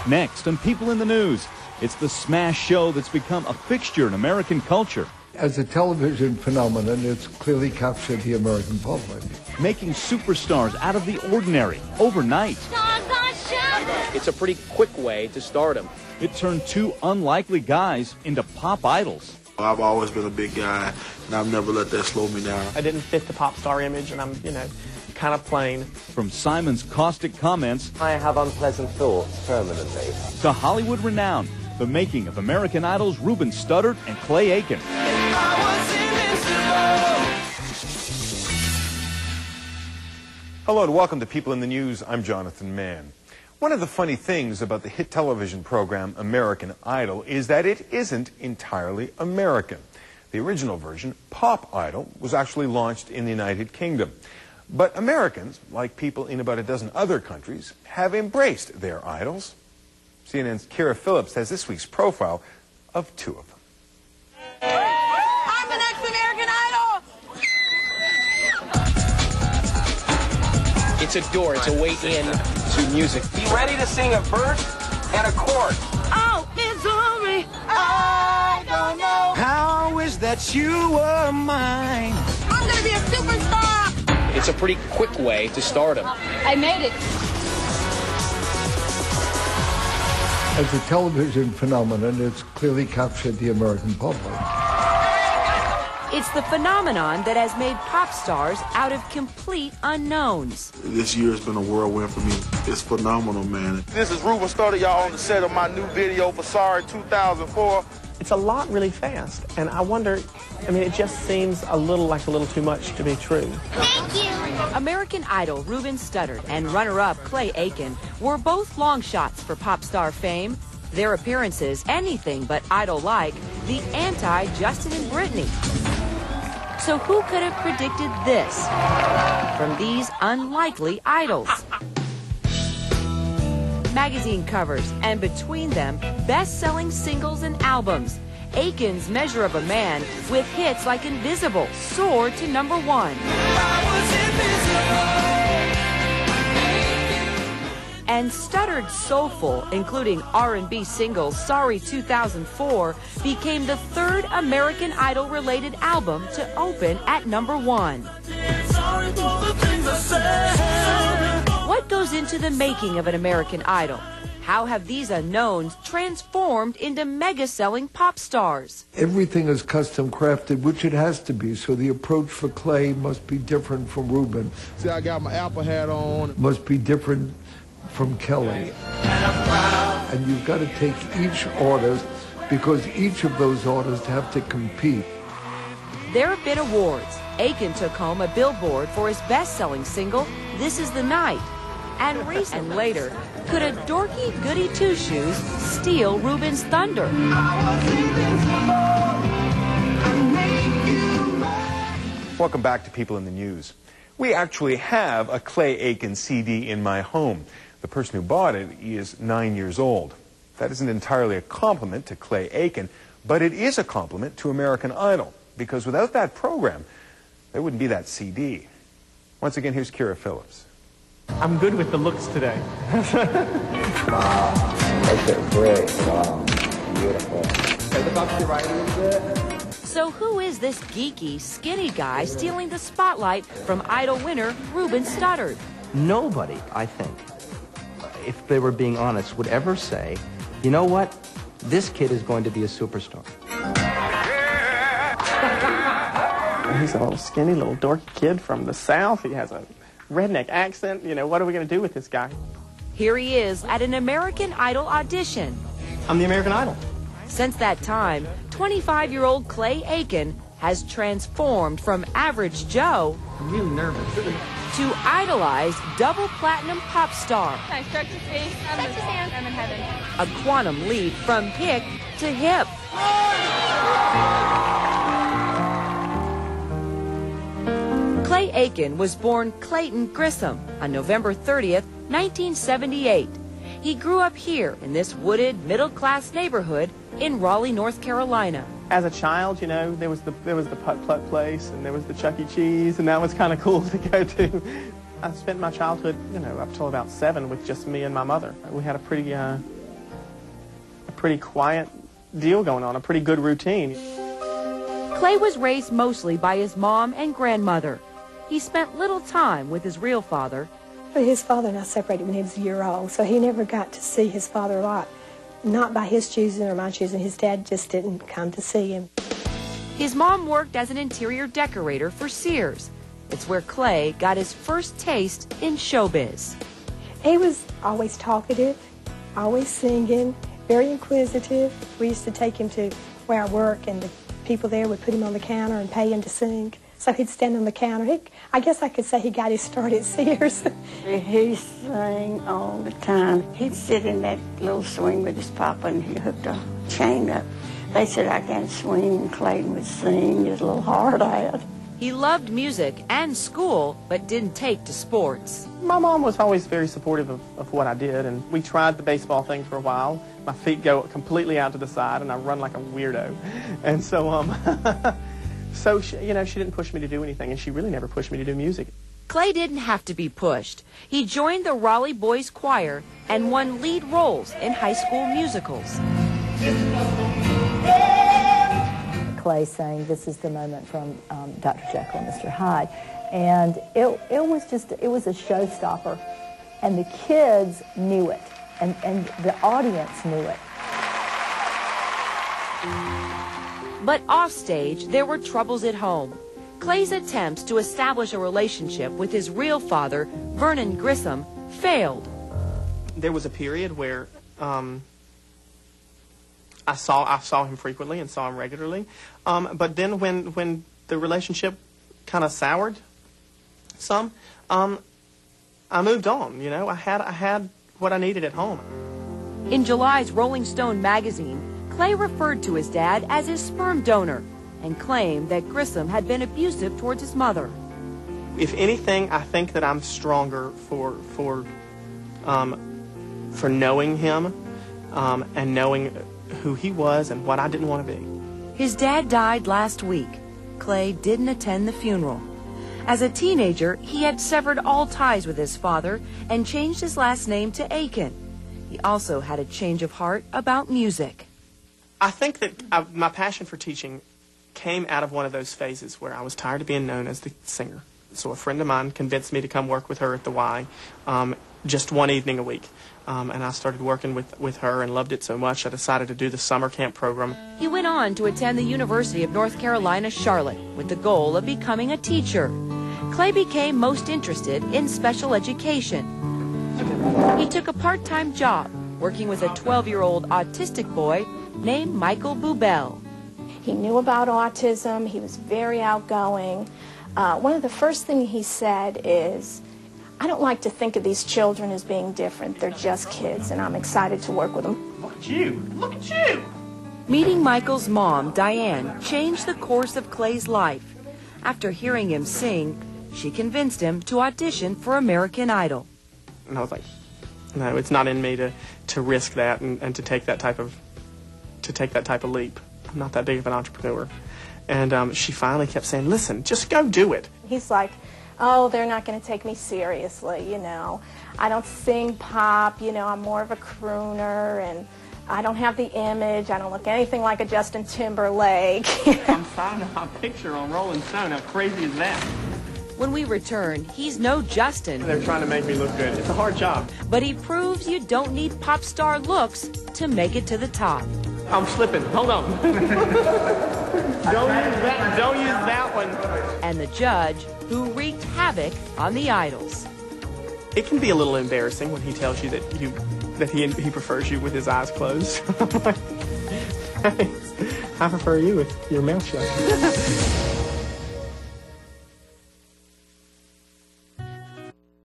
Next on People in the News, it's the smash show that's become a fixture in American culture. As a television phenomenon, it's clearly captured the American public. Making superstars out of the ordinary overnight. It's a pretty quick way to stardom. It turned two unlikely guys into pop idols. I've always been a big guy, and I've never let that slow me down. I didn't fit the pop star image, and I'm, kind of plain. From Simon's caustic comments, I have unpleasant thoughts permanently, to Hollywood renown, the making of American Idol's Ruben Studdard and Clay Aiken. Hello and welcome to People in the News. I'm Jonathan Mann. One of the funny things about the hit television program American Idol is that it isn't entirely American. The original version, Pop Idol, was actually launched in the United Kingdom. But Americans, like people in about a dozen other countries, have embraced their idols. CNN's Kira Phillips has this week's profile of two of them. I'm the next American Idol! It's a door, it's a way in to music. Be ready to sing a verse and a chorus. Oh, Missouri, I don't know. How is that you were mine? I'm gonna be a superstar! It's a pretty quick way to stardom. I made it. As a television phenomenon, it's clearly captured the American public. It's the phenomenon that has made pop stars out of complete unknowns. This year has been a whirlwind for me. It's phenomenal, man. This is Ruben, Studdard, y'all, on the set of my new video for Sorry 2004. It's a lot really fast, and I wonder, it just seems a little too much to be true. Thank you. American Idol Ruben Studdard and runner-up Clay Aiken were both long shots for pop star fame. Their appearances, anything but idol-like, the anti-Justin and Britney. So who could have predicted this from these unlikely idols? Magazine covers, and between them, best-selling singles and albums. Aiken's Measure of a Man, with hits like Invisible, soared to #1. And Studdard's Soulful, including R&B single Sorry 2004, became the third American Idol-related album to open at #1. What goes into the making of an American Idol? How have these unknowns transformed into mega-selling pop stars? Everything is custom crafted, which it has to be, so the approach for Clay must be different from Ruben. See, I got my Apple hat on. Must be different from Kelly. And you've got to take each artist, because each of those artists have to compete. There have been awards. Aiken took home a Billboard for his best-selling single, This Is the Night. And recently, later, could a dorky goody two-shoes steal Ruben's thunder? Welcome back to People in the News. We actually have a Clay Aiken CD in my home. The person who bought it is 9 years old. That isn't entirely a compliment to Clay Aiken, but it is a compliment to American Idol, because without that program, there wouldn't be that CD. Once again, here's Kira Phillips. I'm good with the looks today. Wow. Okay, great. Wow. Beautiful. So who is this geeky, skinny guy stealing the spotlight from Idol winner Ruben Studdard? Nobody, I think, if they were being honest, would ever say, you know what, this kid is going to be a superstar. He's a little skinny, little dorky kid from the South. He has a redneck accent. What are we going to do with this guy? Here he is at an American Idol audition. I'm the American Idol. Since that time, 25-year-old Clay Aiken has transformed from average Joe I'm really nervous. to idolized double platinum pop star. Can I stretch his face? Touch his hand. I'm in heaven. A quantum leap from hick to hip. Clay Aiken was born Clayton Grissom on November 30th, 1978. He grew up here in this wooded, middle-class neighborhood in Raleigh, North Carolina. As a child, there was the putt-putt place, and there was the Chuck E. Cheese, and that was kind of cool to go to. I spent my childhood, up till about 7 with just me and my mother. We had a pretty pretty quiet deal going on, a pretty good routine. Clay was raised mostly by his mom and grandmother. He spent little time with his real father. His father and I separated when he was a year old, so he never got to see his father a lot. Not by his choosing or my choosing. His dad just didn't come to see him. His mom worked as an interior decorator for Sears. It's where Clay got his first taste in showbiz. He was always talkative, always singing, very inquisitive. We used to take him to where I work, and the people there would put him on the counter and pay him to sing. So he'd stand on the counter. I guess I could say he got his start at Sears. He sang all the time. He'd sit in that little swing with his papa, and he hooked a chain up. They said I can't swing, and Clayton would sing his little heart out. He loved music and school, but didn't take to sports. My mom was always very supportive of what I did, and we tried the baseball thing for a while. My feet go completely out to the side, and I run like a weirdo. And so, so she didn't push me to do anything, and she really never pushed me to do music. Clay didn't have to be pushed. He joined the Raleigh Boys Choir and won lead roles in high school musicals. Clay sang "This Is the Moment" from Dr. Jekyll and Mr. Hyde, and it was a showstopper, and the kids knew it, and the audience knew it. But offstage, there were troubles at home. Clay's attempts to establish a relationship with his real father, Vernon Grissom, failed. There was a period where I saw him frequently and saw him regularly, but then when the relationship kind of soured some, I moved on. I had what I needed at home. In July's Rolling Stone magazine, Clay referred to his dad as his sperm donor and claimed that Grissom had been abusive towards his mother. If anything, I think that I'm stronger for knowing him and knowing who he was and what I didn't want to be. His dad died last week. Clay didn't attend the funeral. As a teenager, he had severed all ties with his father and changed his last name to Aiken. He also had a change of heart about music. I think that my passion for teaching came out of one of those phases where I was tired of being known as the singer. So a friend of mine convinced me to come work with her at the Y just one evening a week. And I started working with her and loved it so much I decided to do the summer camp program. He went on to attend the University of North Carolina, Charlotte, with the goal of becoming a teacher. Clay became most interested in special education. He took a part-time job working with a 12-year-old autistic boy named Michael Bubel. He knew about autism. He was very outgoing. One of the first things he said is, I don't like to think of these children as being different. They're just kids, and I'm excited to work with them. Look at you! Look at you! Meeting Michael's mom, Diane, changed the course of Clay's life. After hearing him sing, she convinced him to audition for American Idol. And I was like, no, it's not in me to risk that and to take that type of leap. I'm not that big of an entrepreneur. And she finally kept saying, listen, just go do it. He's like, oh, they're not going to take me seriously, I don't sing pop, I'm more of a crooner, and I don't have the image. I don't look anything like a Justin Timberlake. I'm signing my picture on Rolling Stone. How crazy is that? When we return, he's no Justin. They're trying to make me look good. It's a hard job. But he proves you don't need pop star looks to make it to the top. I'm slipping. Hold on. Don't use that one. And the judge who wreaked havoc on the idols. It can be a little embarrassing when he tells you that he prefers you with his eyes closed. I'm like, hey, I prefer you with your mouth shut.